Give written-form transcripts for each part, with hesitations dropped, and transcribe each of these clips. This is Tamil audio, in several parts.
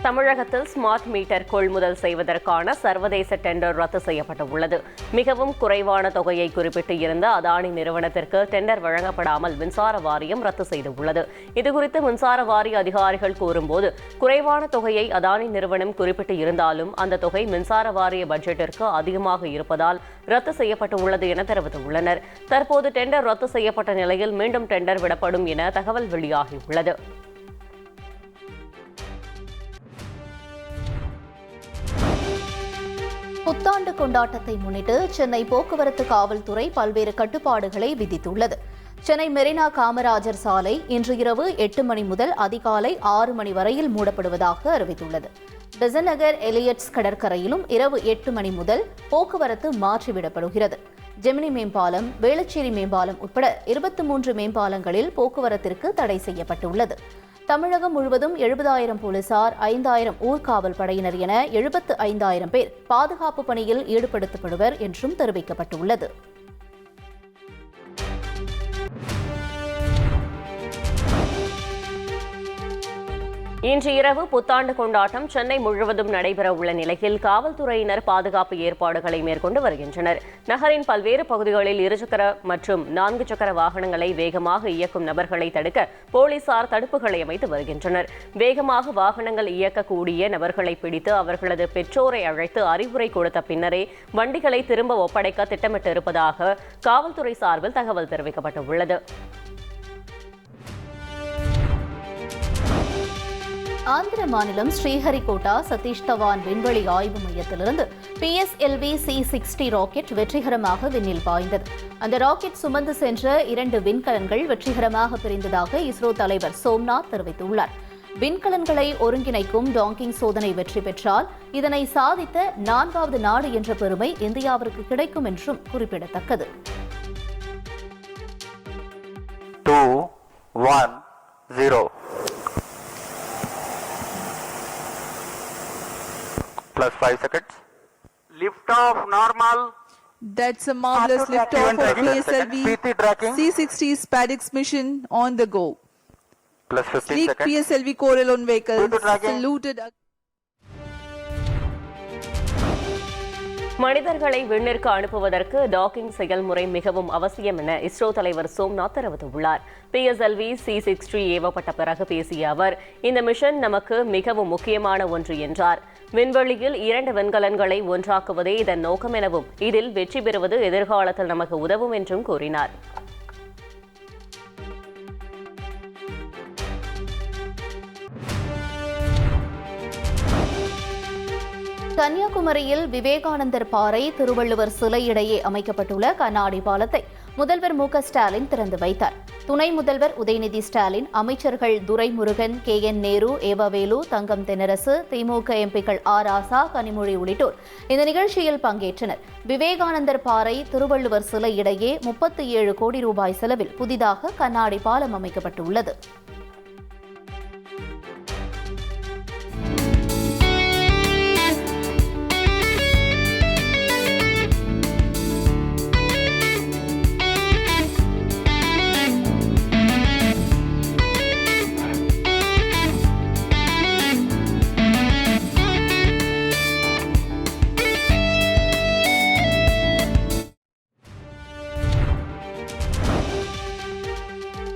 தமிழகத்தில் ஸ்மார்ட் மீட்டர் கொள்முதல் செய்வதற்கான சர்வதேச டெண்டர் ரத்து செய்யப்பட்டுள்ளது. மிகவும் குறைவான தொகையை குறிப்பிட்டு இருந்த அதானி நிறுவனத்திற்கு டெண்டர் வழங்கப்படாமல் மின்சார வாரியம் ரத்து செய்துள்ளது. இதுகுறித்து மின்சார வாரிய அதிகாரிகள் கூறும்போது, குறைவான தொகையை அதானி நிறுவனம் குறிப்பிட்டு இருந்தாலும் அந்த தொகை மின்சார வாரிய பட்ஜெட்டிற்கு அதிகமாக இருப்பதால் ரத்து செய்யப்பட்டுள்ளது என தெரிவித்துள்ளனர். தற்போது டெண்டர் ரத்து செய்யப்பட்ட நிலையில் மீண்டும் டெண்டர் விடப்படும் என தகவல் வெளியாகியுள்ளது. புத்தாண்டு கொண்டாட்டத்தை முன்னிட்டு சென்னை போக்குவரத்து காவல்துறை பல்வேறு கட்டுப்பாடுகளை விதித்துள்ளது. சென்னை மெரினா காமராஜர் சாலை இன்று இரவு 8 மணி முதல் அதிகாலை 6 மணி வரையில் மூடப்படுவதாக அறிவித்துள்ளது. பெசன்ட் நகர் எலியட்ஸ் கடற்கரையிலும் இரவு 8 மணி முதல் போக்குவரத்து மாற்றிவிடப்படுகிறது. ஜெமினி மேம்பாலம், வேளச்சேரி மேம்பாலம் உட்பட 23 மேம்பாலங்களில் போக்குவரத்திற்கு தடை செய்யப்பட்டுள்ளது. தமிழகம் முழுவதும் 70,000 போலீசார், 5,000 ஊர்காவல் படையினர் என 75,000 பேர் பாதுகாப்பு பணியில் ஈடுபடுத்தப்படுவர் என்றும் தெரிவிக்கப்பட்டுள்ளது. இன்று இரவு புத்தாண்டு கொண்டாட்டம் சென்னை முழுவதும் நடைபெறவுள்ள நிலையில் காவல்துறையினர் பாதுகாப்பு ஏற்பாடுகளை மேற்கொண்டு வருகின்றனர். நகரின் பல்வேறு பகுதிகளில் 2 சக்கர மற்றும் 4 சக்கர வாகனங்களை வேகமாக இயக்கும் நபர்களை தடுக்க போலீசார் தடுப்புகளை அமைத்து வருகின்றனர். வேகமாக வாகனங்கள் இயக்கக்கூடிய நபர்களை பிடித்து அவர்களது பெற்றோரை அழைத்து அறிவுரை கொடுத்த பின்னரே வண்டிகளை திரும்ப ஒப்படைக்க திட்டமிட்டிருப்பதாக காவல்துறை சார்பில் தகவல் தெரிவிக்கப்பட்டுள்ளது. ஆந்திர மாநிலம் ஸ்ரீஹரிகோட்டா சதீஷ் தவான் விண்வெளி ஆய்வு மையத்திலிருந்து PSLV C-60 ராக்கெட் வெற்றிகரமாக விண்ணில் பாய்ந்தது. அந்த ராக்கெட் சுமந்து சென்ற 2 விண்கலன்கள் வெற்றிகரமாக பிரிந்ததாக இஸ்ரோ தலைவர் சோம்நாத் தெரிவித்துள்ளார். விண்கலன்களை ஒருங்கிணைக்கும் டாங்கிங் சோதனை வெற்றி பெற்றால் இதனை சாதித்த 4வது நாடு என்ற பெருமை இந்தியாவிற்கு கிடைக்கும் என்றும் குறிப்பிடத்தக்கது. 2, 1, 0 plus 5 seconds. Lift off normal. That's a marvelous lift off of PSLV C-60 SpaceX mission on the go. Plus 15 Sleek seconds. PSLV Corelon vehicles saluted. மனிதர்களை விண்ணிற்கு அனுப்புவதற்கு டாக்கிங் செயல்முறை மிகவும் அவசியம் என இஸ்ரோ தலைவர் சோம்நாத் தெரிவித்துள்ளார். PSLV C-60 ஏவப்பட்ட பிறகு பேசிய அவர், இந்த மிஷன் நமக்கு மிகவும் முக்கியமான ஒன்று என்றார். விண்வெளியில் 2 விண்கலன்களை ஒன்றாக்குவதே இதன் நோக்கம் எனவும் இதில் வெற்றி பெறுவது எதிர்காலத்தில் நமக்கு உதவும் என்றும் கூறினார். கன்னியாகுமரியில் விவேகானந்தர் பாறை, திருவள்ளுவர் சிலை இடையே அமைக்கப்பட்டுள்ள கண்ணாடி பாலத்தை முதல்வர் மு.க. ஸ்டாலின் திறந்து வைத்தார். துணை முதல்வர் உதயநிதி ஸ்டாலின், அமைச்சர்கள் துரைமுருகன், KN நேரு, ஏவவேலு, தங்கம் தென்னரசு, திமுக எம்பிக்கள் ராசா, கனிமொழி உள்ளிட்டோர் இந்த நிகழ்ச்சியில் பங்கேற்றனர். விவேகானந்தர் பாறை, திருவள்ளுவர் சிலை இடையே 37 கோடி ரூபாய் செலவில் புதிதாக கண்ணாடி பாலம் அமைக்கப்பட்டுள்ளது.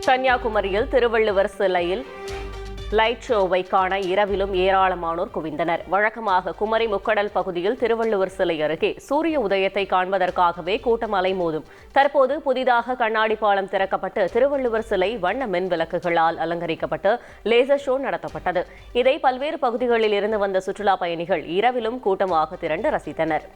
கன்னியாகுமரியில் திருவள்ளுவர் சிலையில் லைட் ஷோவை காண இரவிலும் ஏராளமானோர் குவிந்தனர். வழக்கமாக குமரி முக்கடல் பகுதியில் திருவள்ளுவர் சிலை அருகே சூரிய உதயத்தை காண்பதற்காகவே கூட்டம் அலைமோதும். தற்போது புதிதாக கண்ணாடி பாலம் திறக்கப்பட்டு திருவள்ளுவர் சிலை வண்ண மின் விளக்குகளால் அலங்கரிக்கப்பட்டு லேசர் ஷோ நடத்தப்பட்டது. இதை பல்வேறு பகுதிகளில் இருந்து வந்த சுற்றுலா பயணிகள் இரவிலும் கூட்டமாக திரண்டு ரசித்தனர்.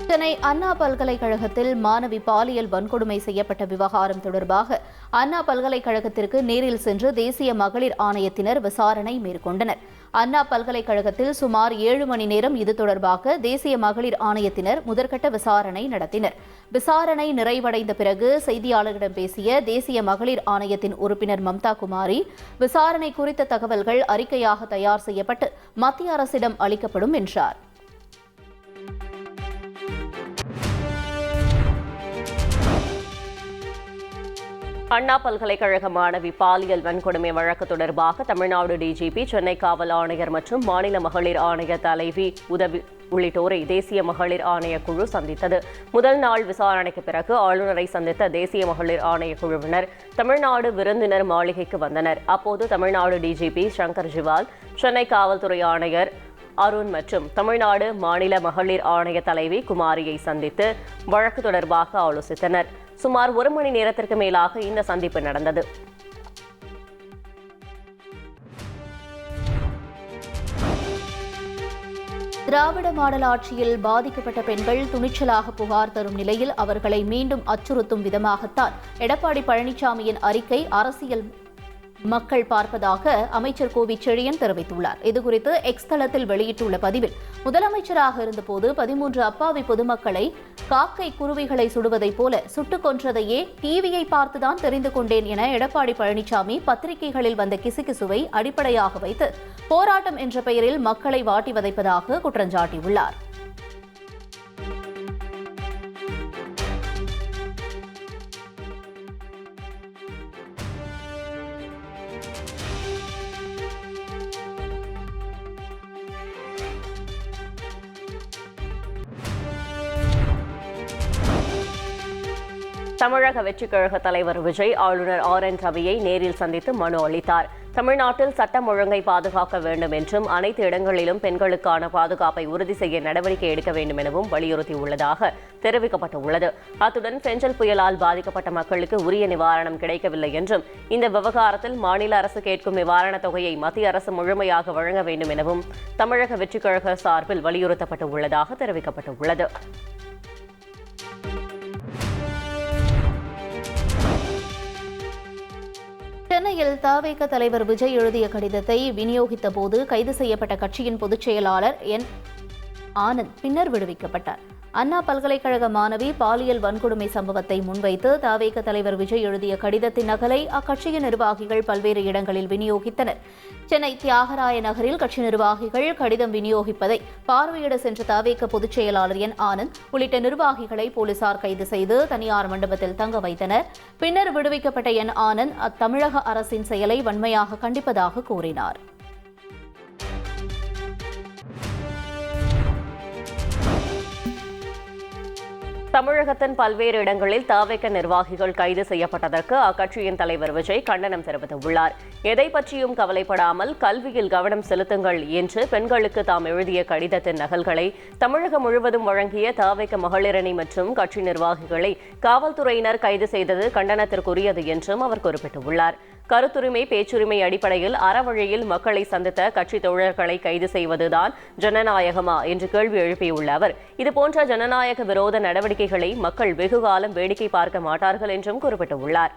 சென்னை அண்ணா பல்கலைக்கழகத்தில் மாணவி பாலியல் வன்கொடுமை செய்யப்பட்ட விவகாரம் தொடர்பாக அண்ணா பல்கலைக்கழகத்திற்கு நேரில் சென்று தேசிய மகளிர் ஆணையத்தினர் விசாரணை மேற்கொண்டனர். அண்ணா பல்கலைக்கழகத்தில் சுமார் 7 மணி நேரம் இது தொடர்பாக தேசிய மகளிர் ஆணையத்தினர் முதற்கட்ட விசாரணை நடத்தினர். விசாரணை நிறைவடைந்த பிறகு செய்தியாளர்களிடம் பேசிய தேசிய மகளிர் ஆணையத்தின் உறுப்பினர் மம்தா குமாரி, விசாரணை குறித்த தகவல்கள் அறிக்கையாக தயார் செய்யப்பட்டு மத்திய அரசிடம் அளிக்கப்படும் என்றார். அண்ணா பல்கலைக்கழக மாணவி பாலியல் வன்கொடுமை வழக்கு தொடர்பாக தமிழ்நாடு டிஜிபி, சென்னை காவல் ஆணையர் மற்றும் மாநில மகளிர் ஆணைய தலைவி உதவி உள்ளிட்டோரை தேசிய மகளிர் ஆணைய குழு சந்தித்தது. முதல் நாள் விசாரணைக்கு பிறகு ஆளுநரை சந்தித்த தேசிய மகளிர் ஆணைய குழுவினர் தமிழ்நாடு விருந்தினர் மாளிகைக்கு வந்தனர். அப்போது தமிழ்நாடு டிஜிபி சங்கர் ஜிவால், சென்னை காவல்துறை ஆணையர் அருண் மற்றும் தமிழ்நாடு மாநில மகளிர் ஆணைய தலைவி குமாரியை சந்தித்து வழக்கு தொடர்பாக ஆலோசித்தனர். சுமார் 1 மணி நேரத்திற்கு மேலாக இந்த சந்திப்பு நடந்தது. திராவிட மாடல் ஆட்சியில் பாதிக்கப்பட்ட பெண்கள் துணிச்சலாக புகார் தரும் நிலையில் அவர்களை மீண்டும் அச்சுறுத்தும் விதமாகத்தான் எடப்பாடி பழனிசாமியின் அறிக்கை அரசியல் மக்கள் பார்ப்பதாக அமைச்சர் கோவி செழியன் தெரிவித்துள்ளார். இதுகுறித்து எக்ஸ் தளத்தில் வெளியிட்டுள்ள பதிவில், முதலமைச்சராக இருந்தபோது 13 அப்பாவி பொதுமக்களை காக்கை குருவிகளை சுடுவதைப் போல சுட்டுக் கொன்றதையே டிவியை பார்த்துதான் தெரிந்து கொண்டேன் என எடப்பாடி பழனிசாமி பத்திரிகைகளில் வந்த கிசுகிசுவை அடிப்படையாக வைத்து போராட்டம் என்ற பெயரில் மக்களை வாட்டி வதைப்பதாக குற்றஞ்சாட்டியுள்ளார். தமிழக வெற்றிக் கழக தலைவர் விஜய் ஆளுநர் RN ரவியை நேரில் சந்தித்து மனு அளித்தார். தமிழ்நாட்டில் சட்டம் ஒழுங்கை பாதுகாக்க வேண்டும் என்றும் அனைத்து இடங்களிலும் பெண்களுக்கான பாதுகாப்பை உறுதி செய்ய நடவடிக்கை எடுக்க வேண்டும் எனவும் வலியுறுத்தியுள்ளதாக தெரிவிக்கப்பட்டுள்ளது. அத்துடன் பெஞ்சல் புயலால் பாதிக்கப்பட்ட மக்களுக்கு உரிய நிவாரணம் கிடைக்கவில்லை என்றும் இந்த விவகாரத்தில் மாநில அரசு கேட்கும் நிவாரணத் தொகையை மத்திய அரசு முழுமையாக வழங்க வேண்டும் எனவும் தமிழக வெற்றிக் கழக சார்பில் வலியுறுத்தப்பட்டுள்ளதாக தெரிவிக்கப்பட்டுள்ளது. சென்னையில் தவேக தலைவர் விஜய் எழுதிய கடிதத்தை விநியோகித்த போது கைது செய்யப்பட்ட கட்சியின் பொதுச் செயலாளர் என் ஆனந்த் பின்னர் விடுவிக்கப்பட்டார். அண்ணா பல்கலைக்கழக மாணவி பாலியல் வன்கொடுமை சம்பவத்தை முன்வைத்து தவேக தலைவர் விஜய் எழுதிய கடிதத்தின் நகலை அக்கட்சியின் நிர்வாகிகள் பல்வேறு இடங்களில் விநியோகித்தனர். சென்னை தியாகராய நகரில் கட்சி நிர்வாகிகள் கடிதம் விநியோகிப்பதை பார்வையிட சென்ற தவேக பொதுச் செயலாளர் என் ஆனந்த் உள்ளிட்ட நிர்வாகிகளை போலீசார் கைது செய்து தனியார் மண்டபத்தில் தங்க வைத்தனர். பின்னர் விடுவிக்கப்பட்ட என் ஆனந்த் தமிழக அரசின் செயலை வன்மையாக கண்டிப்பதாக கூறினார். தமிழகத்தின் பல்வேறு இடங்களில் தவேக நிர்வாகிகள் கைது செய்யப்பட்டதற்கு அக்கட்சியின் தலைவர் விஜய் கண்டனம் தெரிவித்துள்ளார். எதை பற்றியும் கவலைப்படாமல் கல்வியில் கவனம் செலுத்துங்கள் என்று பெண்களுக்கு தாம் எழுதிய கடிதத்தின் நகல்களை தமிழகம் முழுவதும் வழங்கிய தவேக மகளிரணி மற்றும் கட்சி நிர்வாகிகளை காவல்துறையினர் கைது செய்தது கண்டனத்திற்குரியது என்றும் அவர் குறிப்பிட்டுள்ளார். கருத்துரிமை, பேச்சுரிமை அடிப்படையில் அறவழியில் மக்களை சந்தித்த கட்சி தோழர்களை கைது செய்வதுதான் ஜனநாயகமா என்று கேள்வி எழுப்பியுள்ள அவர், இதுபோன்ற ஜனநாயக விரோத நடவடிக்கைகளை மக்கள் வெகுகாலம் வேடிக்கை பார்க்க மாட்டார்கள் என்றும் குறிப்பிட்டுள்ளார்.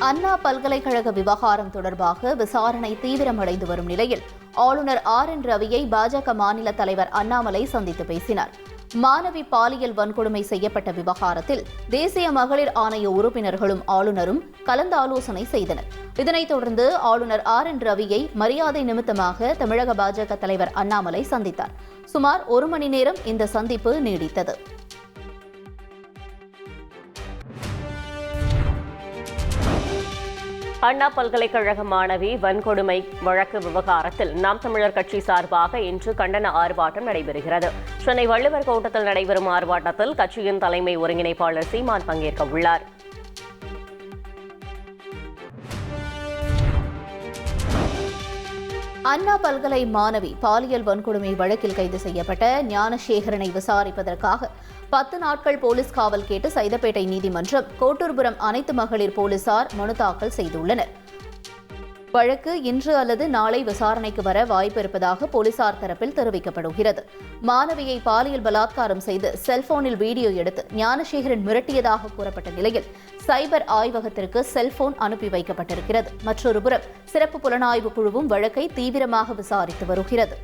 அண்ணா பல்கலைக்கழக விவகாரம் தொடர்பாக விசாரணை தீவிரமடைந்து வரும் நிலையில் ஆளுநர் RN ரவியை பாஜக மாநில தலைவர் அண்ணாமலை சந்தித்து பேசினார். மாணவி பாலியல் வன்கொடுமை செய்யப்பட்ட விவகாரத்தில் தேசிய மகளிர் ஆணைய உறுப்பினர்களும் ஆளுநரும் கலந்தாலோசனை செய்தனர். இதனைத் தொடர்ந்து ஆளுநர் RN ரவியை மரியாதை நிமித்தமாக தமிழக பாஜக தலைவர் அண்ணாமலை சந்தித்தார். சுமார் 1 மணி நேரம் இந்த சந்திப்பு நீடித்தது. அண்ணா பல்கலைக்கழக மாணவி வன்கொடுமை வழக்கு விவகாரத்தில் நாம் தமிழர் கட்சி சார்பாக இன்று கண்டன ஆர்ப்பாட்டம் நடைபெறுகிறது. சென்னை வள்ளுவர் கோட்டத்தில் நடைபெறும் ஆர்ப்பாட்டத்தில் கட்சியின் தலைமை ஒருங்கிணைப்பாளர் சீமான் பங்கேற்க உள்ளார். அண்ணா பல்கலை மாணவி பாலியல் வன்கொடுமை வழக்கில் கைது செய்யப்பட்ட ஞானசேகரனை விசாரிப்பதற்காக 10 நாட்கள் போலீஸ் காவல் கேட்டு சைதாப்பேட்டை நீதிமன்றம், கோட்டூர்புரம் அனைத்து மகளிர் போலீசார் மனு தாக்கல் செய்துள்ளனர். வழக்கு இன்று அல்லது நாளை விசாரணைக்கு வர வாய்ப்பு இருப்பதாக போலீசார் தரப்பில் தெரிவிக்கப்படுகிறது. மாணவியை பாலியல் பலாத்காரம் செய்து செல்போனில் வீடியோ எடுத்து ஞானசேகரன் மிரட்டியதாக கூறப்பட்ட நிலையில் சைபர் ஆய்வகத்திற்கு செல்போன் அனுப்பி வைக்கப்பட்டிருக்கிறது. மற்றொருபுறம் சிறப்பு புலனாய்வு குழுவும் வழக்கை தீவிரமாக விசாரித்து வருகிறது.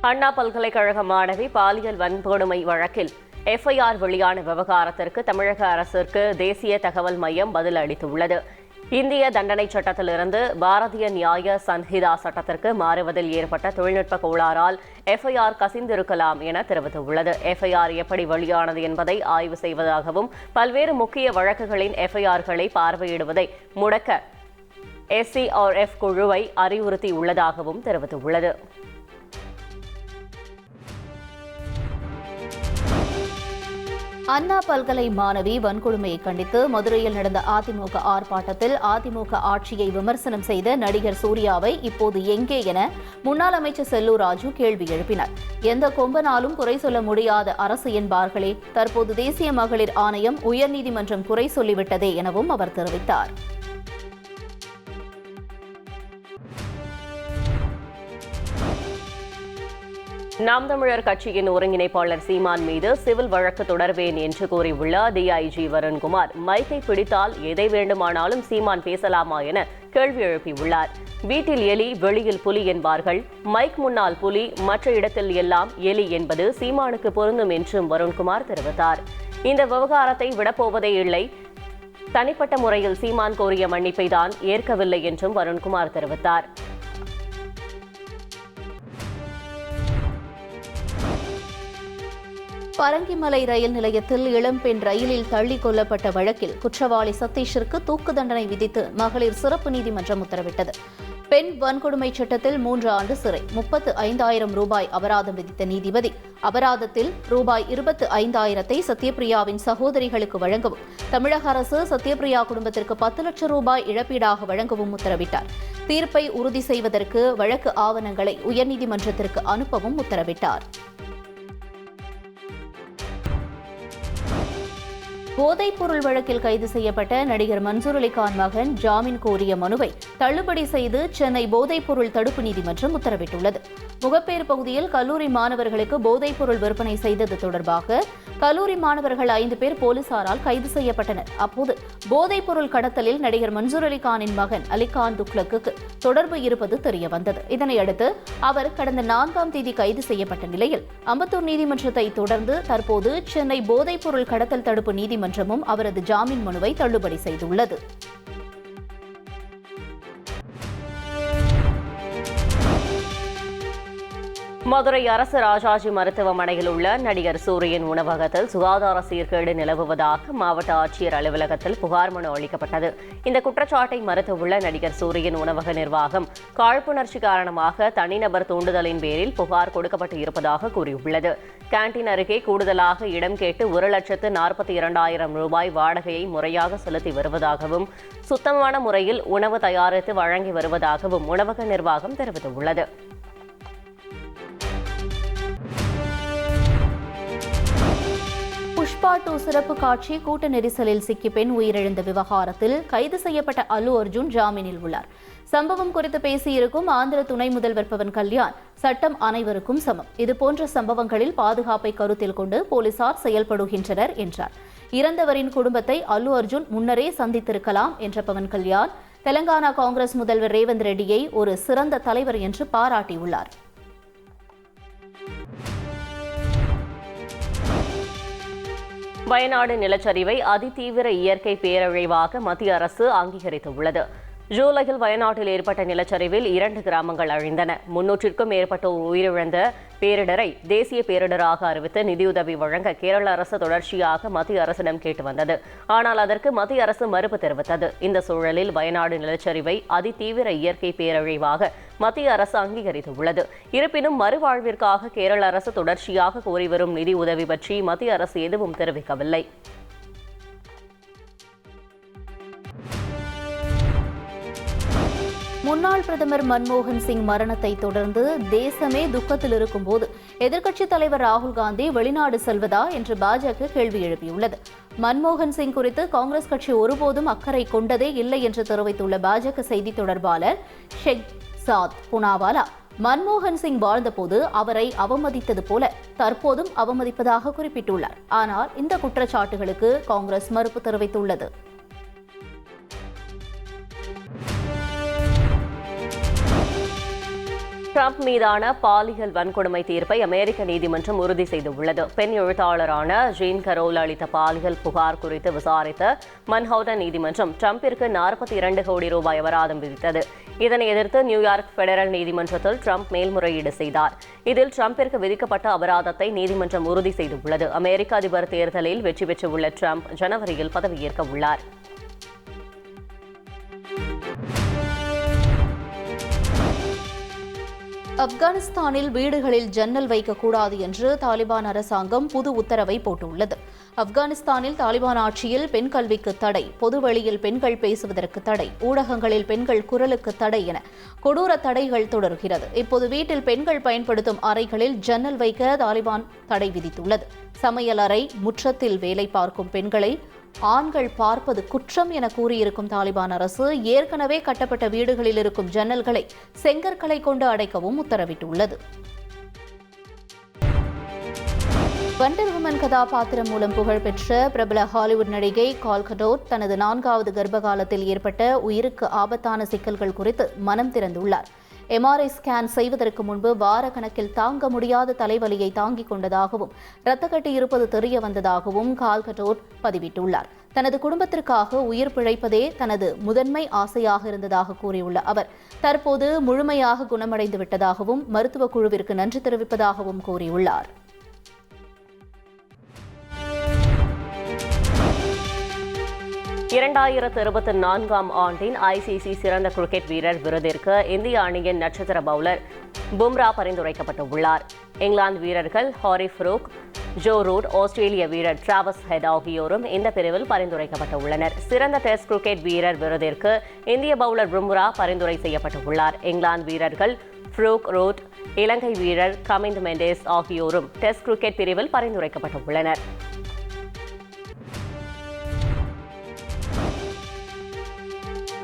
அண்ணா பல்கலைக்கழக மாணவி பாலியல் வன்கொடுமை வழக்கில் FIR வெளியான விவகாரத்திற்கு தமிழக அரசிற்கு தேசிய தகவல் மையம் பதில் அளித்துள்ளது. இந்திய தண்டனை சட்டத்திலிருந்து பாரதிய நியாய சன்ஹிதா சட்டத்திற்கு மாறுவதில் ஏற்பட்ட தொழில்நுட்ப கோளாறால் எஃப்ஐஆர் கசிந்திருக்கலாம் என தெரிவித்துள்ளது. எஃப்ஐஆர் எப்படி வெளியானது என்பதை ஆய்வு செய்வதாகவும் பல்வேறு முக்கிய வழக்குகளின் எஃப்ஐஆர்களை பார்வையிடுவதை முடக்க SCRF குழுவை அறிவுறுத்தியுள்ளதாகவும் தெரிவித்துள்ளது. அண்ணா பல்கலை மாணவி வன்கொடுமையை கண்டித்து மதுரையில் நடந்த அதிமுக ஆர்ப்பாட்டத்தில் அதிமுக ஆட்சியை விமர்சனம் செய்த நடிகர் சூர்யாவை இப்போது எங்கே என முன்னாள் அமைச்சர் செல்லூர் ராஜு கேள்வி எழுப்பினார். எந்த கொம்பனாலும் குறை சொல்ல முடியாத அரசு என்பார்களே, தற்போது தேசிய மகளிர் ஆணையம் உயர்நீதிமன்றம் குறை சொல்லிவிட்டதே எனவும் அவர் தெரிவித்தார். நாம் தமிழர் கட்சியின் ஒருங்கிணைப்பாளர் சீமான் மீது சிவில் வழக்கு தொடர்வேன் என்று கூறியுள்ள DIG வருண்குமார், மைக்கை பிடித்தால் எதை வேண்டுமானாலும் சீமான் பேசலாமா என கேள்வி எழுப்பியுள்ளார். வீட்டில் எலி வெளியில் புலி என்பார்கள், மைக் முன்னால் புலி, மற்ற இடத்தில் எல்லாம் எலி என்பது சீமானுக்கு பொருந்தும் என்றும் வருண்குமார் தெரிவித்தார். இந்த விவகாரத்தை விடப்போவதே இல்லை, தனிப்பட்ட முறையில் சீமான் கோரிய மன்னிப்பை தான் ஏற்கவில்லை என்றும் வருண்குமார் தெரிவித்தார். பரங்கிமலை ரயில் நிலையத்தில் இளம்பெண் ரயிலில் தள்ளிக் கொல்லப்பட்ட வழக்கில் குற்றவாளி சதீஷிற்கு தூக்கு தண்டனை விதித்து மகளிர் சிறப்பு நீதிமன்றம் உத்தரவிட்டது. பெண் வன்கொடுமை சட்டத்தில் 3 ஆண்டு சிறை, 35,000 ரூபாய் அபராதம் விதித்த நீதிபதி அபராதத்தில் ரூபாய் 25,000 சத்யபிரியாவின் சகோதரிகளுக்கு வழங்கவும், தமிழக அரசு சத்யபிரியா குடும்பத்திற்கு 10 லட்சம் ரூபாய் இழப்பீடாக வழங்கவும் உத்தரவிட்டார். தீர்ப்பை உறுதி செய்வதற்கு வழக்கு ஆவணங்களை உயர்நீதிமன்றத்திற்கு அனுப்பவும் உத்தரவிட்டார். போதைப்பொருள் வழக்கில் கைது செய்யப்பட்ட நடிகர் மன்சூர் அலிகான் மகன் ஜாமீன் கோரிய மனுவை தள்ளுபடி செய்து சென்னை போதைப்பொருள் தடுப்பு நீதிமன்றம் உத்தரவிட்டுள்ளது. முகப்பேர் பகுதியில் கல்லூரி மாணவர்களுக்கு போதைப்பொருள் விற்பனை செய்தது தொடர்பாக கல்லூரி மாணவர்கள் 5 பேர் போலீசாரால் கைது செய்யப்பட்டனர். அப்போது போதைப்பொருள் கடத்தலில் நடிகர் மன்சூர் அலிகானின் மகன் அலிகான் துக்ளக்கு தொடர்பு இருப்பது தெரியவந்தது. இதனையடுத்து அவர் கடந்த 4ஆம் தேதி கைது செய்யப்பட்ட நிலையில் அம்பத்தூர் நீதிமன்றத்தை தொடர்ந்து தற்போது சென்னை போதைப்பொருள் கடத்தல் தடுப்பு நீதிமன்றமும் அவரது ஜாமீன் மனுவை தள்ளுபடி செய்துள்ளது. மதுரை அரசு ராஜாஜி மருத்துவமனையில் உள்ள நடிகர் சூரியன் உணவகத்தில் சுகாதார சீர்கேடு நிலவுவதாக மாவட்ட ஆட்சியர் அலுவலகத்தில் புகார் மனு அளிக்கப்பட்டது. இந்த குற்றச்சாட்டை மறுத்துள்ள நடிகர் சூரியன் உணவக நிர்வாகம் காழ்ப்புணர்ச்சி காரணமாக தனிநபர் தூண்டுதலின் பேரில் புகார் கொடுக்கப்பட்டு இருப்பதாக கூறியுள்ளது. கேண்டீன் அருகே கூடுதலாக இடம் கேட்டு 1,42,000 ரூபாய் வாடகையை முறையாக செலுத்தி வருவதாகவும் சுத்தமான முறையில் உணவு தயாரித்து வழங்கி வருவதாகவும் உணவக நிர்வாகம் தெரிவித்துள்ளது. புஷ்பா 2 சிறப்பு காட்சி கூட்ட நெரிசலில் சிக்கி பெண் உயிரிழந்த விவகாரத்தில் கைது செய்யப்பட்ட அல்லு அர்ஜுன் ஜாமீனில் உள்ளார். சம்பவம் குறித்து பேசியிருக்கும் ஆந்திர துணை முதல்வர் பவன் கல்யாண், சட்டம் அனைவருக்கும் சமம், இதுபோன்ற சம்பவங்களில் பாதுகாப்பை கருத்தில் கொண்டு போலீசார் செயல்படுகின்றனர் என்றார். இறந்தவரின் குடும்பத்தை அல்லு அர்ஜுன் முன்னரே சந்தித்திருக்கலாம் என்ற பவன் கல்யாண் தெலங்கானா காங்கிரஸ் முதல்வர் ரேவந்த் ரெட்டியை ஒரு சிறந்த தலைவர் என்று பாராட்டியுள்ளார். வயநாடு நிலச்சரிவை அதிதீவிர இயற்கை பேரழிவாக மத்திய அரசு அங்கீகரித்துள்ளது. ஜூலையில் வயநாட்டில் ஏற்பட்ட நிலச்சரிவில் 2 கிராமங்கள் அழிந்தன. 300க்கும் மேற்பட்டோர் உயிரிழந்த பேரிடரை தேசிய பேரிடராக அறிவித்து நிதியுதவி வழங்க கேரள அரசு தொடர்ச்சியாக மத்திய அரசிடம் கேட்டு வந்தது. ஆனால் அதற்கு மத்திய அரசு மறுப்பு தெரிவித்தது. இந்த சூழலில் வயநாடு நிலச்சரிவை அதிதீவிர இயற்கை பேரழிவாக மத்திய அரசு அங்கீகரித்துள்ளது. இருப்பினும் மறுவாழ்விற்காக கேரள அரசு தொடர்ச்சியாக கோரி வரும் நிதி உதவி பற்றி மத்திய அரசு எதுவும் தெரிவிக்கவில்லை. முன்னாள் பிரதமர் மன்மோகன் சிங் மரணத்தை தொடர்ந்து தேசமே துக்கத்தில் இருக்கும்போது எதிர்க்கட்சித் தலைவர் ராகுல் காந்தி வெளிநாடு செல்வதா என்று பாஜக கேள்வி எழுப்பியுள்ளது. மன்மோகன் சிங் குறித்து காங்கிரஸ் கட்சி ஒருபோதும் அக்கறை கொண்டதே இல்லை என்று தெரிவித்துள்ள பாஜக செய்தி தொடர்பாளர் ஷெஹ்சாத் பூனாவாலா, மன்மோகன் சிங் வாழ்ந்தபோது அவரை அவமதித்தது போல தற்போதும் அவமதிப்பதாக குறிப்பிட்டுள்ளார். ஆனால் இந்த குற்றச்சாட்டுகளுக்கு காங்கிரஸ் மறுப்பு தெரிவித்துள்ளது. டிரம்ப் மீதான பாலியல் வன்கொடுமை தீர்ப்பை அமெரிக்க நீதிமன்றம் உறுதி செய்துள்ளது. பெண் எழுத்தாளரான ஜீன் கரோல் அளித்த பாலியல் புகார் குறித்து விசாரித்த மன்ஹாட்டன் நீதிமன்றம் டிரம்பிற்கு 42 கோடி ரூபாய் அபராதம் விதித்தது. இதனை எதிர்த்து நியூயார்க் பெடரல் நீதிமன்றத்தில் டிரம்ப் மேல்முறையீடு செய்தார். இதில் டிரம்பிற்கு விதிக்கப்பட்ட அபராதத்தை நீதிமன்றம் உறுதி செய்துள்ளது. அமெரிக்க அதிபர் தேர்தலில் வெற்றி பெற்றுள்ள டிரம்ப் ஜனவரியில் பதவியேற்க உள்ளார். ஆப்கானிஸ்தானில் வீடுகளில் ஜன்னல் வைக்கக்கூடாது என்று தாலிபான் அரசாங்கம் புது உத்தரவை போட்டுள்ளது. ஆப்கானிஸ்தானில் தாலிபான் ஆட்சியில் பெண் கல்விக்கு தடை, பொதுவெளியில் பெண்கள் பேசுவதற்கு தடை, ஊடகங்களில் பெண்கள் குரலுக்கு தடை என கொடூர தடைகள் தொடர்கிறது. இப்போது வீட்டில் பெண்கள் பயன்படுத்தும் அறைகளில் ஜன்னல் வைக்க தாலிபான் தடை விதித்துள்ளது. சமையல் அறை, முற்றத்தில் வேலை பார்க்கும் பெண்களை ஆண்கள் பார்ப்பது குற்றம் என கூறியிருக்கும் தாலிபான் அரசு ஏற்கனவே கட்டப்பட்ட வீடுகளில் இருக்கும் ஜன்னல்களை செங்கற்களை கொண்டு அடைக்கவும் உத்தரவிட்டுள்ளது. வண்டர் உமன் கதாபாத்திரம் மூலம் புகழ்பெற்ற பிரபல ஹாலிவுட் நடிகை கால் கடோட் தனது 4வது கர்ப்ப காலத்தில் ஏற்பட்ட உயிருக்கு ஆபத்தான சிக்கல்கள் குறித்து மனம் திறந்துள்ளார். எம்ஆர்ஐ ஸ்கேன் செய்வதற்கு முன்பு வார கணக்கில் தாங்க முடியாத தலைவலியை தாங்கிக் கொண்டதாகவும் இரத்தக்கட்டி இருப்பது தெரிய வந்ததாகவும் கால் கடோட் பதிவிட்டுள்ளார். தனது குடும்பத்திற்காக உயிர் பிழைப்பதே தனது முதன்மை ஆசையாக இருந்ததாக கூறியுள்ள அவர் தற்போது முழுமையாக குணமடைந்து விட்டதாகவும் மருத்துவ குழுவிற்கு நன்றி தெரிவிப்பதாகவும் கூறியுள்ளார். இரண்டாயிரத்து 24ஆம் ஆண்டின் ஐசிசி சிறந்த கிரிக்கெட் வீரர் விருதிற்கு இந்திய அணியின் நட்சத்திர பவுலர் பும்ரா பரிந்துரைக்கப்பட்டுள்ளார். இங்கிலாந்து வீரர்கள் ஹாரி ஃபரூக், ஜோ ரூட், ஆஸ்திரேலிய வீரர் டிராவஸ் ஹெட் ஆகியோரும் இந்த பிரிவில் பரிந்துரைக்கப்பட்டுள்ளனர். சிறந்த டெஸ்ட் கிரிக்கெட் வீரர் விருதிற்கு இந்திய பவுலர் பும்ரா பரிந்துரை செய்யப்பட்டுள்ளார். இங்கிலாந்து வீரர்கள் ஃபரூக், ரூட், இலங்கை வீரர் கமிந்த் மெண்டேஸ் ஆகியோரும் டெஸ்ட் கிரிக்கெட் பிரிவில் பரிந்துரைக்கப்பட்டுள்ளனர்.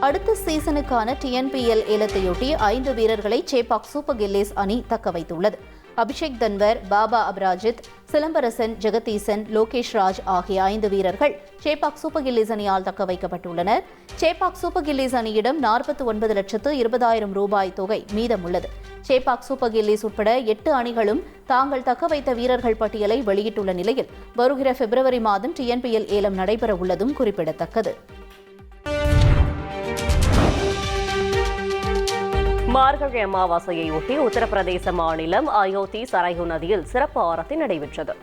அடுத்த சீசனுக்கான டிஎன்பிஎல் ஏலத்தையொட்டி 5 வீரர்களை சேப்பாக் சூப்பர் கில்லிஸ் அணி தக்க வைத்துள்ளது. அபிஷேக் தன்வர், பாபா அபராஜித், சிலம்பரசன், ஜெகதீசன், லோகேஷ் ராஜ் ஆகிய 5 வீரர்கள் சேப்பாக் சூப்பர் கில்லிஸ் அணியால் தக்க வைக்கப்பட்டுள்ளனர். சேப்பாக் சூப்பர் கில்லிஸ் அணியிடம் 49,20,000 ரூபாய் தொகை மீதம் உள்ளது. சேப்பாக் சூப்பர் கில்லிஸ் உட்பட 8 அணிகளும் தாங்கள் தக்க வைத்த வீரர்கள் பட்டியலை வெளியிட்டுள்ள நிலையில் வருகிற பிப்ரவரி மாதம் டிஎன்பிஎல் ஏலம் நடைபெற உள்ளதும் குறிப்பிடத்தக்கது. மார்கழி அமாவாசையையொட்டி உத்தரப்பிரதேச மாநிலம் அயோத்தி சரையு நதியில் சிறப்பு ஆரத்தி நடைபெற்றது.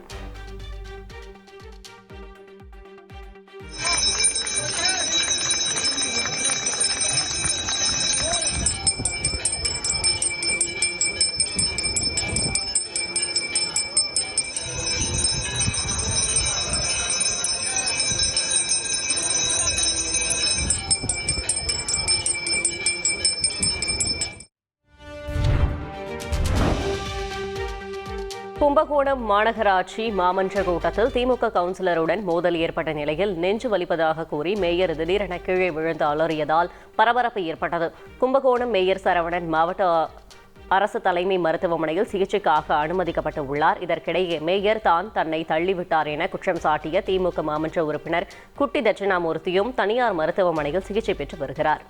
கும்பகோணம் மாநகராட்சி மாமன்ற கூட்டத்தில் திமுக கவுன்சிலருடன் மோதல் ஏற்பட்ட நிலையில் நெஞ்சு வலிப்பதாக கூறி மேயர் திடீரென கீழே விழுந்து அலறியதால் பரபரப்பு ஏற்பட்டது. கும்பகோணம் மேயர் சரவணன் மாவட்ட அரசு தலைமை மருத்துவமனையில் சிகிச்சைக்காக அனுமதிக்கப்பட்டு உள்ளார். இதற்கிடையே மேயர் தன்னை தள்ளிவிட்டார் என குற்றம் சாட்டிய திமுக மாமன்ற உறுப்பினர் குட்டி தட்சிணாமூர்த்தியும் தனியார் மருத்துவமனையில் சிகிச்சை பெற்று வருகிறார்.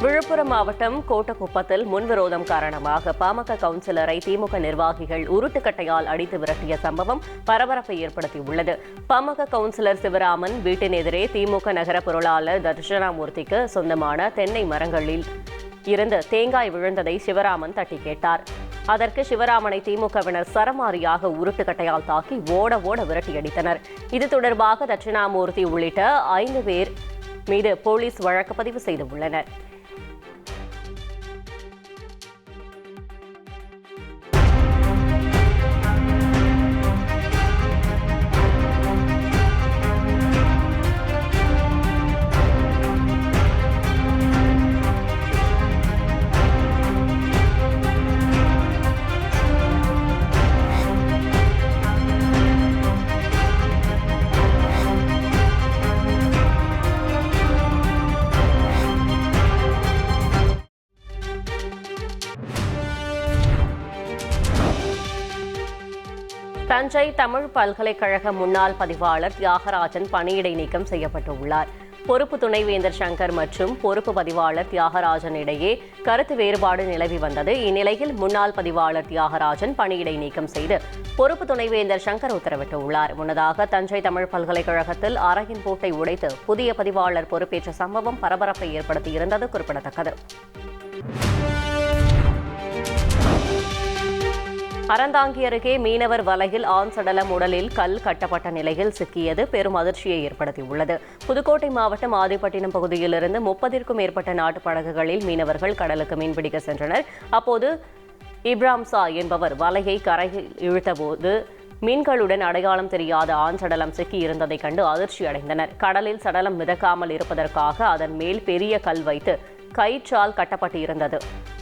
விழுப்புரம் மாவட்டம் கோட்டக்குப்பத்தில் முன்விரோதம் காரணமாக பாமக கவுன்சிலரை திமுக நிர்வாகிகள் உருட்டுக்கட்டையால் அடித்து விரட்டிய சம்பவம் பரபரப்பை ஏற்படுத்தியுள்ளது. பாமக கவுன்சிலர் சிவராமன் வீட்டின் எதிரே திமுக நகர பொருளாளர் தட்சிணாமூர்த்திக்கு சொந்தமான தென்னை மரங்களில் இருந்து தேங்காய் விழுந்ததை சிவராமன் தட்டி கேட்டார். அதற்கு சிவராமனை திமுகவினர் சரமாரியாக உருட்டுக்கட்டையால் தாக்கி ஓட விரட்டியடித்தனர். இது தொடர்பாக தட்சிணாமூர்த்தி உள்ளிட்ட 5 பேர் மீது போலீஸ் வழக்கு பதிவு செய்துள்ளனர். தஞ்சை தமிழ் பல்கலைக்கழக முன்னாள் பதிவாளர் தியாகராஜன் பணியிடை நீக்கம் செய்யப்பட்டுள்ளார். பொறுப்பு துணைவேந்தர் சங்கர் மற்றும் பொறுப்பு பதிவாளர் தியாகராஜன் இடையே கருத்து வேறுபாடு நிலவி வந்தது. இந்நிலையில் முன்னாள் பதிவாளர் தியாகராஜன் பணியிடை நீக்கம் செய்து பொறுப்பு துணைவேந்தர் சங்கர் உத்தரவிட்டுள்ளார். முன்னதாக தஞ்சை தமிழ் பல்கலைக்கழகத்தில் அறையின் பூட்டை உடைத்து புதிய பதிவாளர் பொறுப்பேற்ற சம்பவம் பரபரப்பை ஏற்படுத்தியிருந்தது குறிப்பிடத்தக்கது. அறந்தாங்கி அருகே மீனவர் வலையில் ஆண் சடலம் உடலில் கல் கட்டப்பட்ட நிலையில் சிக்கியது பெரும் அதிர்ச்சியை ஏற்படுத்தியுள்ளது. புதுக்கோட்டை மாவட்டம் ஆதிப்பட்டினம் பகுதியிலிருந்து 30க்கும் மேற்பட்ட நாட்டு படகுகளில் மீனவர்கள் கடலுக்கு மீன்பிடிக்க சென்றனர். அப்போது இப்ராம்சா என்பவர் வலையை கரையில் இழுத்தபோது மீன்களுடன் அடையாளம் தெரியாத ஆண் சடலம் சிக்கி இருந்ததை கண்டு அதிர்ச்சி அடைந்தனர். கடலில் சடலம் மிதக்காமல் இருப்பதற்காக அதன் மேல் பெரிய கல் வைத்து கயிற்றால் கட்டப்பட்டு இருந்தது.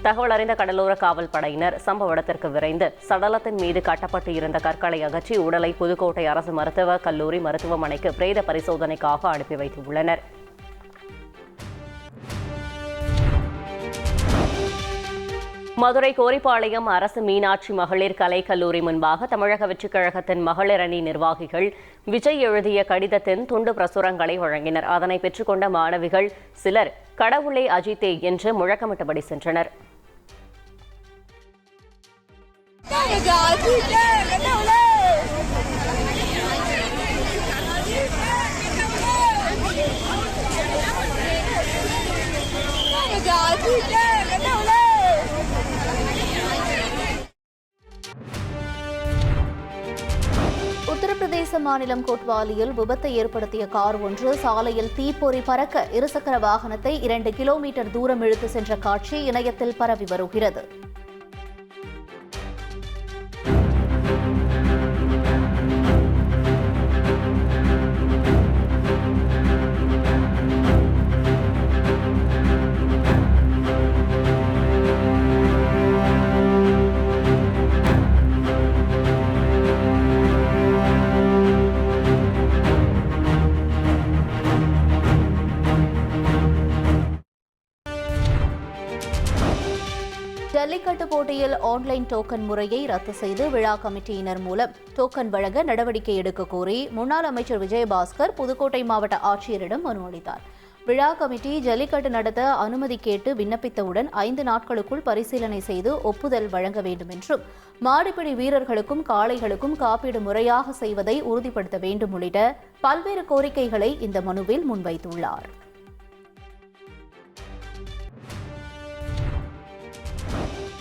தகவல் அறிந்த கடலோர காவல் படையினர் சம்பவ இடத்திற்கு விரைந்து சடலத்தின் மீது கட்டப்பட்டு இருந்த கற்களை அகற்றி உடலை புதுக்கோட்டை அரசு மருத்துவக் கல்லூரி மருத்துவமனைக்கு பிரேத பரிசோதனைக்காக அனுப்பி வைத்துள்ளனர். மதுரை கோரிப்பாளையம் அரசு மீனாட்சி மகளிர் கலைக்கல்லூரி முன்பாக தமிழக வெற்றிக் கழகத்தின் மகளிர் அணி நிர்வாகிகள் விஜய் எழுதிய கடிதத்தின் துண்டு பிரசுரங்களை வழங்கினர். அதனை பெற்றுக்கொண்ட மாணவிகள் சிலர் கடவுளே அஜித்தே என்று முழக்கமிட்டபடி சென்றனர். உத்தரப்பிரதேச மாநிலம் கோட்வாலியில் விபத்தை ஏற்படுத்திய கார் ஒன்று சாலையில் தீப்பொறி பறக்க இருசக்கர வாகனத்தை 2 கிலோமீட்டர் தூரம் இழுத்து சென்ற காட்சி இணையத்தில் பரவி வருகிறது. ஜல்லிக்கட்டு போட்டியில் ஆன்லைன் டோக்கன் முறையை ரத்து செய்து விழா கமிட்டியினர் மூலம் டோக்கன் வழங்க நடவடிக்கை எடுக்க கோரி முன்னாள் அமைச்சர் விஜயபாஸ்கர் புதுக்கோட்டை மாவட்ட ஆட்சியரிடம் மனு அளித்தார். விழா கமிட்டி ஜல்லிக்கட்டு நடத்த அனுமதி கேட்டு விண்ணப்பித்தவுடன் 5 நாட்களுக்குள் பரிசீலனை செய்து ஒப்புதல் வழங்க வேண்டும் என்றும் மாடுபிடி வீரர்களுக்கும் காளைகளுக்கும் காப்பீடு முறையாக செய்வதை உறுதிப்படுத்த வேண்டும் உள்ளிட்ட பல்வேறு கோரிக்கைகளை இந்த மனுவில் முன்வைத்துள்ளார்.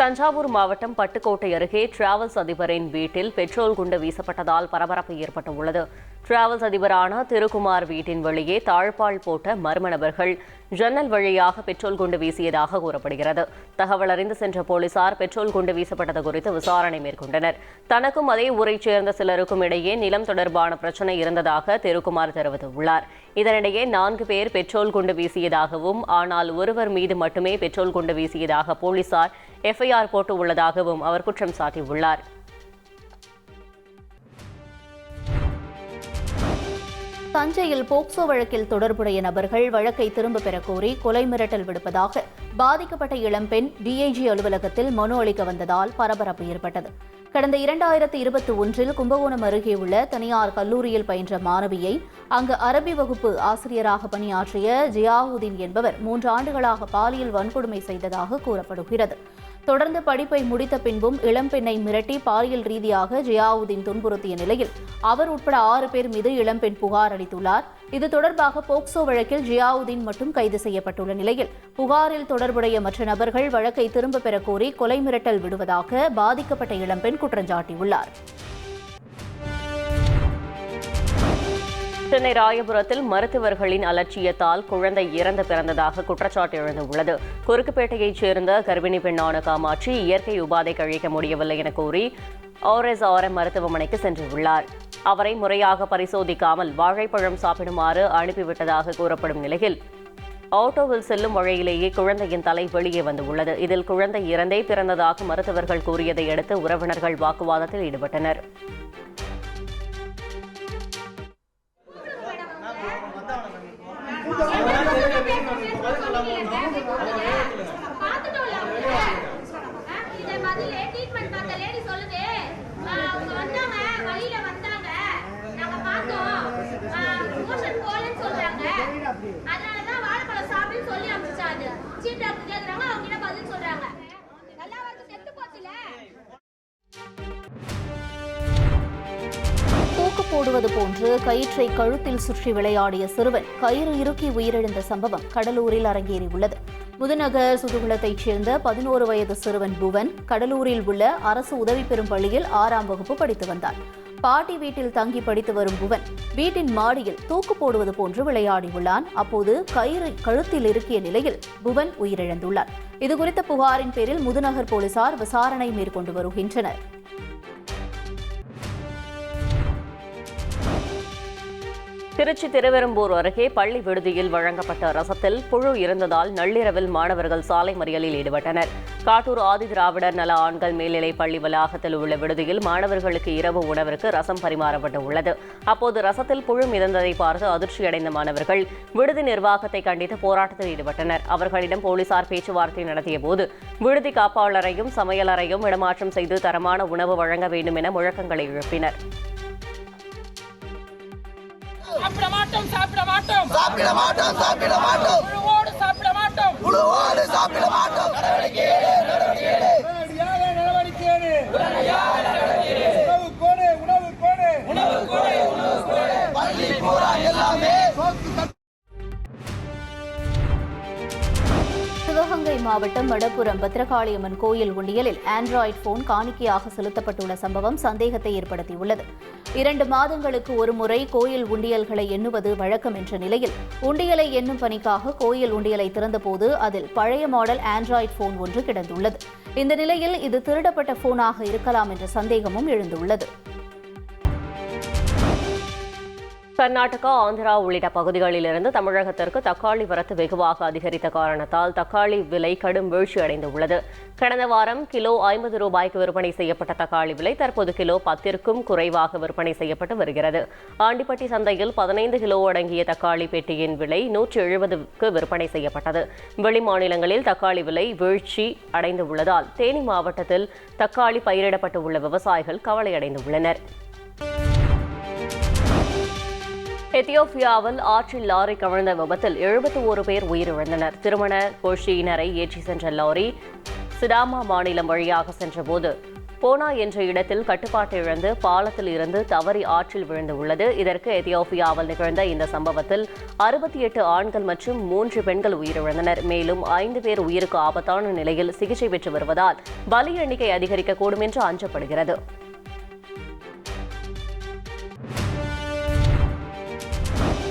தஞ்சாவூர் மாவட்டம் பட்டுக்கோட்டை அருகே டிராவல்ஸ் அதிபரின் வீட்டில் பெட்ரோல் குண்டு வீசப்பட்டதால் பரபரப்பு ஏற்பட்டுள்ளது. டிராவல்ஸ் அதிபரான திருக்குமார் வீட்டின் வெளியே தாழ்பால் போட்ட மர்ம நபர்கள் ஜன்னல் வழியாக பெட்ரோல் குண்டு வீசியதாக கூறப்படுகிறது. தகவல் அறிந்து சென்ற போலீசார் பெட்ரோல் குண்டு வீசப்பட்டது குறித்து விசாரணை மேற்கொண்டனர். தனக்கும் அதே ஊரைச் சேர்ந்த சிலருக்கும் இடையே நிலம் தொடர்பான பிரச்சினை இருந்ததாக திருக்குமார் தெரிவித்துள்ளார். இதனிடையே 4 பேர் பெட்ரோல் குண்டு வீசியதாகவும் ஆனால் ஒருவர் மீது மட்டுமே பெட்ரோல் குண்டு வீசியதாக போலீசார் எஃப்ஐஆர் போட்டு உள்ளதாகவும் அவர் குற்றம் சாட்டியுள்ளார். தஞ்சையில் போக்சோ வழக்கில் தொடர்புடைய நபர்கள் வழக்கை திரும்பப் பெறக் கோரி கொலை மிரட்டல் விடுப்பதாக பாதிக்கப்பட்ட இளம்பெண் டிஐஜி அலுவலகத்தில் மனு அளிக்க வந்ததால் பரபரப்பு ஏற்பட்டது. கடந்த 2021 கும்பகோணம் அருகே உள்ள தனியார் கல்லூரியில் பயின்ற மாணவியை அங்கு அரபி வகுப்பு ஆசிரியராக பணியாற்றிய ஜியாவுதீன் என்பவர் 3 ஆண்டுகளாக பாலியல் வன்கொடுமை செய்ததாக கூறப்படுகிறது. தொடர்ந்து படிப்பை முடித்த பின்பும் இளம்பெண்ணை மிரட்டி பாலியல் ரீதியாக ஜியாவுதீன் துன்புறுத்திய நிலையில் அவர் உட்பட 6 பேர் மீது இளம்பெண் புகார் அளித்துள்ளார். இது தொடர்பாக போக்சோ வழக்கில் ஜியாவுதீன் மட்டும் கைது செய்யப்பட்டுள்ள நிலையில் புகாரில் தொடர்புடைய மற்ற நபர்கள் வழக்கை திரும்பப் பெறக் கோரி கொலை மிரட்டல் விடுவதாக பாதிக்கப்பட்ட இளம்பெண் குற்றஞ்சாட்டியுள்ளார். சென்னை ராயபுரத்தில் மருத்துவர்களின் அலட்சியத்தால் குழந்தை இறந்து பிறந்ததாக குற்றச்சாட்டு எழுந்துள்ளது. குறுக்குப்பேட்டையைச் சேர்ந்த கர்ப்பிணி பெண்ணான காமாட்சி இயற்கை உபாதை கழிக்க முடியவில்லை என கூறி RSRM மருத்துவமனைக்கு சென்றுள்ளார். அவரை முறையாக பரிசோதிக்காமல் வாழைப்பழம் சாப்பிடுமாறு அனுப்பிவிட்டதாக கூறப்படும் நிலையில் ஆட்டோவில் செல்லும் வழியிலேயே குழந்தையின் தலை வெளியே வந்துள்ளது. இதில் குழந்தை இறந்தே பிறந்ததாக மருத்துவர்கள் கூறியதை அடுத்து உறவினர்கள் வாக்குவாதத்தில் ஈடுபட்டனர். தூக்கு போடுவது போன்று கயிற்றை கழுத்தில் சுற்றி விளையாடிய சிறுவன் கயிறு இறுக்கி உயிரிழந்த சம்பவம் கடலூரில் அரங்கேறியுள்ளது. முதுநகர் சுதுகுளத்தைச் சேர்ந்த 11 வயது சிறுவன் புவன் கடலூரில் உள்ள அரசு உதவி பெறும் பள்ளியில் 6ஆம் வகுப்பு படித்து வந்தார். பாட்டி வீட்டில் தங்கி படித்து வரும் புவன் வீட்டின் மாடியில் தூக்கு போடுவது போன்று விளையாடியுள்ளான். அப்போது கயிறு கழுத்தில் இறுக்கிய நிலையில் புவன் உயிரிழந்துள்ளார். இதுகுறித்த புகாரின் பேரில் முதுநகர் போலீசார் விசாரணை மேற்கொண்டு வருகின்றனர். திருச்சி திருவெரும்பூர் அருகே பள்ளி விடுதியில் வழங்கப்பட்ட ரசத்தில் புழு இருந்ததால் நள்ளிரவில் மாணவர்கள் சாலை மறியலில் ஈடுபட்டனர். காட்டூர் ஆதிதிராவிடர் நல ஆண்கள் மேல்நிலைப் பள்ளி வளாகத்தில் உள்ள விடுதியில் மாணவர்களுக்கு இரவு உணவிற்கு ரசம் பரிமாறப்பட்டு உள்ளது. அப்போது ரசத்தில் புழு மிதந்ததை பார்த்து அதிர்ச்சியடைந்த மாணவர்கள் விடுதி நிர்வாகத்தை கண்டித்து போராட்டத்தில் ஈடுபட்டனர். அவர்களிடம் போலீசார் பேச்சுவார்த்தை நடத்திய போது விடுதி காப்பாளரையும் சமையலறையும் இடமாற்றம் செய்து தரமான உணவு வழங்க வேண்டும் என முழக்கங்களை எழுப்பினர். சாப்பிட மாட்டோம் சாப்பிட மாட்டோம் சாப்பிட மாட்டோம் சாப்பிட மாட்டோம் புழுவோடு சாப்பிட மாட்டோம் புழுவோடு சாப்பிட மாட்டோம் நடவடிக்கை உணவு கோடு பள்ளி பூரா எல்லாமே. சிவகங்கை மாவட்டம் மடப்புரம் பத்ரகாளியம்மன் கோயில் உண்டியலில் ஆண்ட்ராய்டு போன் காணிக்கையாக செலுத்தப்பட்டுள்ள சம்பவம் சந்தேகத்தை ஏற்படுத்தியுள்ளது. 2 மாதங்களுக்கு ஒருமுறை கோயில் உண்டியல்களை எண்ணுவது வழக்கம் என்ற நிலையில் உண்டியலை எண்ணும் பணிக்காக கோயில் உண்டியலை திறந்தபோது அதில் பழைய மாடல் ஆண்ட்ராய்டு போன் ஒன்று கிடந்துள்ளது. இந்த நிலையில் இது திருடப்பட்ட போனாக இருக்கலாம் என்ற சந்தேகமும் எழுந்துள்ளது. கர்நாடகா, ஆந்திரா உள்ளிட்ட பகுதிகளிலிருந்து தமிழகத்திற்கு தக்காளி வரத்து வெகுவாக அதிகரித்த காரணத்தால் தக்காளி விலை கடும் வீழ்ச்சி அடைந்துள்ளது. கடந்த வாரம் கிலோ 50 ரூபாய்க்கு விற்பனை செய்யப்பட்ட தக்காளி விலை தற்போது கிலோ 10ற்கும் குறைவாக விற்பனை செய்யப்பட்டு வருகிறது. ஆண்டிப்பட்டி சந்தையில் 15 கிலோ அடங்கிய தக்காளி பெட்டியின் விலை 170க்கு விற்பனை செய்யப்பட்டது. வெளி மாநிலங்களில் தக்காளி விலை வீழ்ச்சி அடைந்துள்ளதால் தேனி மாவட்டத்தில் தக்காளி பயிரிடப்பட்டு உள்ள விவசாயிகள் கவலையடைந்துள்ளனர். எத்தியோப்பியாவில் ஆற்றில் லாரி கவிழ்ந்த விபத்தில் 71 பேர் உயிரிழந்தனர். திருமண கோஷ்டியினரை ஏற்றி சென்ற லாரி சிடாமா மாநிலம் வழியாக சென்றபோது போனா என்ற இடத்தில் கட்டுப்பாட்டை இழந்து பாலத்தில் இருந்து தவறி ஆற்றில் விழுந்துள்ளது. இதற்கு எத்தியோப்பியாவில் நிகழ்ந்த இந்த சம்பவத்தில் 68 ஆண்கள் மற்றும் 3 பெண்கள் உயிரிழந்தனர். மேலும் 5 பேர் உயிருக்கு ஆபத்தான நிலையில் சிகிச்சை பெற்று வருவதால் பலி எண்ணிக்கை அதிகரிக்கக்கூடும் என்று அஞ்சப்படுகிறது.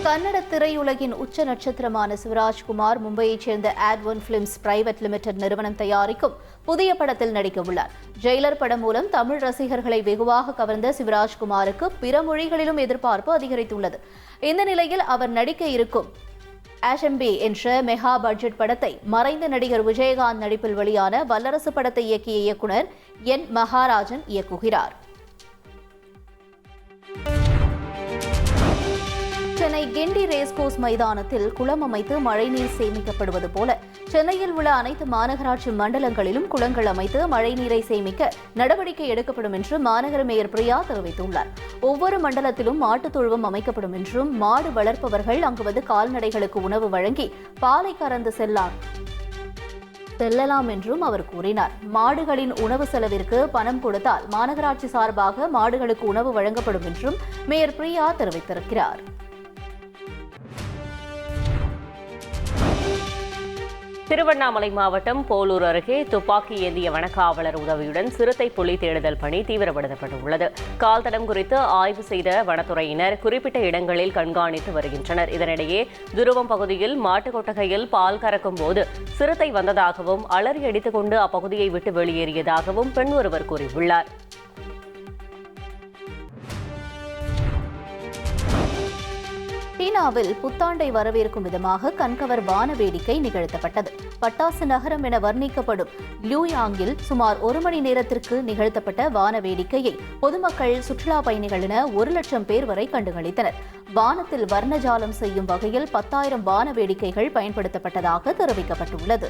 கன்னட திரையுலகின் உச்ச நட்சத்திரமான சிவராஜ்குமார் மும்பையைச் சேர்ந்த ஆட்1 பிலிம்ஸ் பிரைவேட் லிமிடெட் நிறுவனம் தயாரிக்கும் புதிய படத்தில் நடிக்க உள்ளார். ஜெயிலர் படம் மூலம் தமிழ் ரசிகர்களை வெகுவாக கவர்ந்த சிவராஜ்குமாருக்கு பிற மொழிகளிலும் எதிர்பார்ப்பு அதிகரித்துள்ளது. இந்த நிலையில் அவர் நடிக்க இருக்கும் ஆஷம்பி என்ற மெகா பட்ஜெட் படத்தை மறைந்த நடிகர் விஜயகாந்த் நடிப்பில் வெளியான வல்லரசு படத்தை இயக்கிய இயக்குனர் என் மகாராஜன் இயக்குகிறார். சென்னை கிண்டி ரேஸ்கோர்ஸ் மைதானத்தில் குளம் அமைத்து மழைநீர் சேமிக்கப்படுவது போல சென்னையில் உள்ள அனைத்து மாநகராட்சி மண்டலங்களிலும் குளங்கள் அமைத்து மழைநீரை சேமிக்க நடவடிக்கை எடுக்கப்படும் என்று மாநகர மேயர் பிரியா தெரிவித்துள்ளார். ஒவ்வொரு மண்டலத்திலும் மாட்டுத் தொழுவம் அமைக்கப்படும் என்றும் மாடு வளர்ப்பவர்கள் அங்கு வந்து கால்நடைகளுக்கு உணவு வழங்கி பாலை கறந்து செல்லலாம் என்றும் அவர் கூறினார். மாடுகளின் உணவு செலவிற்கு பணம் கொடுத்தால் மாநகராட்சி சார்பாக மாடுகளுக்கு உணவு வழங்கப்படும் என்றும் மேயர் பிரியா தெரிவித்திருக்கிறார். திருவண்ணாமலை மாவட்டம் போலூர் அருகே துப்பாக்கி ஏந்திய வனக்காவலர் உதவியுடன் சிறுத்தை புலி தேடுதல் பணி தீவிரப்படுத்தப்பட்டுள்ளது. கால்தடம் குறித்து ஆய்வு செய்த வனத்துறையினர் குறிப்பிட்ட இடங்களில் கண்காணித்து வருகின்றனர். இதனிடையே துருவம் பகுதியில் மாட்டுக் கொட்டகையில் பால் கறக்கும் போது சிறுத்தை வந்ததாகவும் அலறி அடித்துக் கொண்டு அப்பகுதியை விட்டு வெளியேறியதாகவும் பெண் ஒருவர் கூறியுள்ளார். சீனாவில் புத்தாண்டை வரவேற்கும் விதமாக கண்கவர் வான வேடிக்கை நிகழ்த்தப்பட்டது. பட்டாசு நகரம் என வர்ணிக்கப்படும் லியூயாங்கில் சுமார் 1 மணி நேரத்திற்கு நிகழ்த்தப்பட்ட வான வேடிக்கையை பொதுமக்கள், சுற்றுலா பயணிகள் என 1 லட்சம் பேர் வரை கண்டுகளித்தனர். வானத்தில் வர்ணஜாலம் செய்யும் வகையில் 10,000 வான வேடிக்கைகள் பயன்படுத்தப்பட்டதாக தெரிவிக்கப்பட்டுள்ளது.